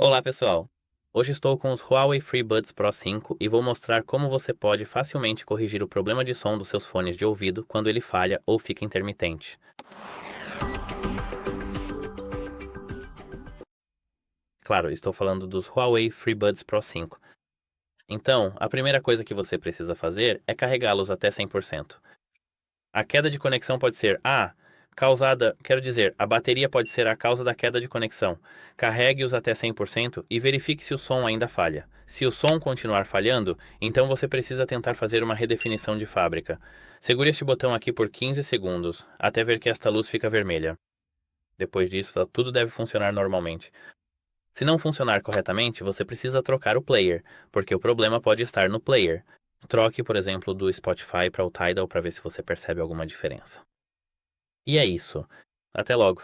Olá pessoal, hoje estou com os HUAWEI FreeBuds Pro 5 e vou mostrar como você pode facilmente corrigir o problema de som dos seus fones de ouvido quando ele falha ou fica intermitente. Claro, estou falando dos HUAWEI FreeBuds Pro 5. Então, a primeira coisa que você precisa fazer é carregá-los até 100%. A queda de conexão pode ser a bateria pode ser a causa da queda de conexão. Carregue-os até 100% e verifique se o som ainda falha. Se o som continuar falhando, então você precisa tentar fazer uma redefinição de fábrica. Segure este botão aqui por 15 segundos, até ver que esta luz fica vermelha. Depois disso, tudo deve funcionar normalmente. Se não funcionar corretamente, você precisa trocar o player, porque o problema pode estar no player. Troque, por exemplo, do Spotify para o Tidal para ver se você percebe alguma diferença. E é isso. Até logo.